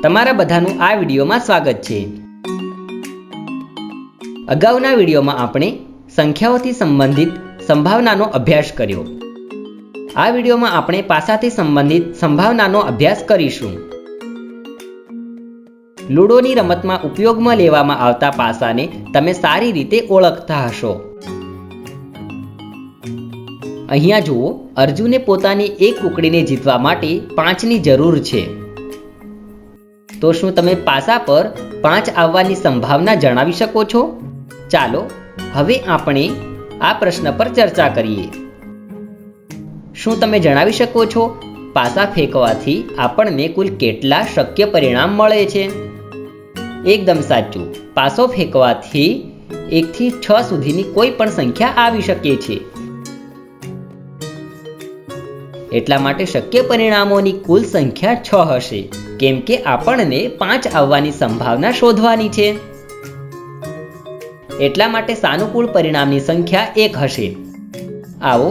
તમારા બધાનું આ વિડીયોમાં સ્વાગત છે। અગાઉના વિડીયોમાં આપણે સંખ્યાઓથી સંબંધિત સંભાવનાનો અભ્યાસ કર્યો। આ વિડીયોમાં આપણે પાસાથી સંબંધિત સંભાવનાનો અભ્યાસ કરીશું। લૂડોની રમતમાં ઉપયોગમાં લેવામાં આવતા પાસાને તમે સારી રીતે ઓળખતા હશો। અહીંયા જુઓ, અર્જુને પોતાની એક કુકડીને જીતવા માટે 5ની જરૂર છે। તો શું તમે પાસા પર 5 આવવાની સંભાવના જણાવી શકો છો? ચાલો હવે આપણે આ પ્રશ્ન પર ચર્ચા કરીએ। શું તમે જણાવી શકો છો પાસા ફેંકવાથી આપણને કુલ કેટલા શક્ય પરિણામ મળે છે? એકદમ સાચું, પાસો ફેંકવાથી 1 થી 6 સુધીની કોઈ પણ સંખ્યા આવી શકે છે। એટલા માટે શક્ય પરિણામોની કુલ સંખ્યા 6 હશે, કેમ કે આપણને 5 આવવાની સંભાવના શોધવાની છે। એટલા માટે સાનુકૂળ પરિણામની સંખ્યા 1 હશે। આવો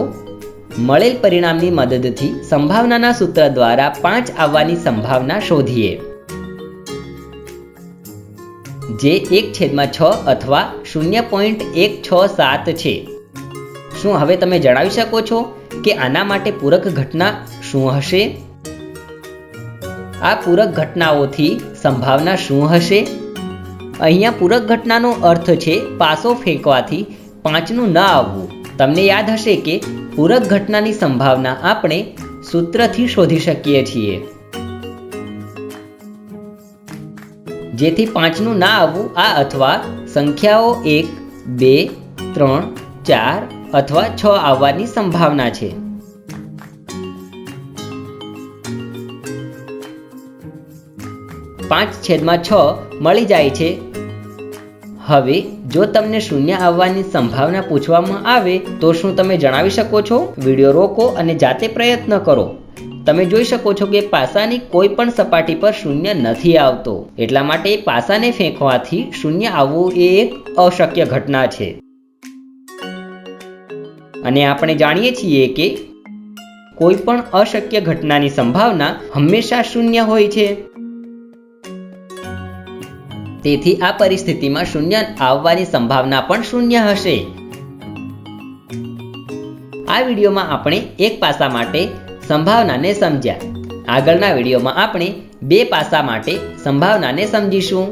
મળેલ પરિણામની મદદથી સંભાવનાના સૂત્ર દ્વારા 5 આવવાની સંભાવના શોધીએ, જે 1/6 અથવા 0.167 છે। શું હવે તમે જણાવી શકો છો કે આના માટે પૂરક ઘટના શું હશે? આ પૂરક ઘટનાઓથી સંભાવના શું હશે? અહીંયા પૂરક ઘટનાનો અર્થ છે પાસો ફેંકવાથી 5નું ન આવવું। તમને યાદ હશે કે પૂરક ઘટનાની સંભાવના આપણે સૂત્રથી શોધી શકીએ છીએ, જેથી 5નું ના આવવું આ અથવા સંખ્યાઓ 1, 2, 3, 4 અથવા 6 આવવાની સંભાવના છે। 5/6 મળી જાય છે। હવે જો તમને 0 આવવાની સંભાવના પૂછવામાં આવે તો શું તમે જણાવી શકો છો? વિડીયો રોકો અને જાતે પ્રયત્ન કરો। તમે જોઈ શકો છો કે પાસાની કોઈ પણ સપાટી પર 0 નથી આવતો, એટલા માટે પાસાને ફેંકવાથી 0 આવવું એ એક અશક્ય ઘટના છે। અને આપણે જાણીએ છીએ કે કોઈ પણ અશક્ય ઘટનાની સંભાવના હંમેશા 0 હોય છે। તેથી આ પરિસ્થિતિમાં 0 આવવાની સંભાવના પણ 0 હશે। આ વિડીયોમાં આપણે એક પાસા માટે સંભાવનાને સમજ્યા। આગળના વિડીયોમાં આપણે 2 પાસા માટે સંભાવનાને સમજીશું।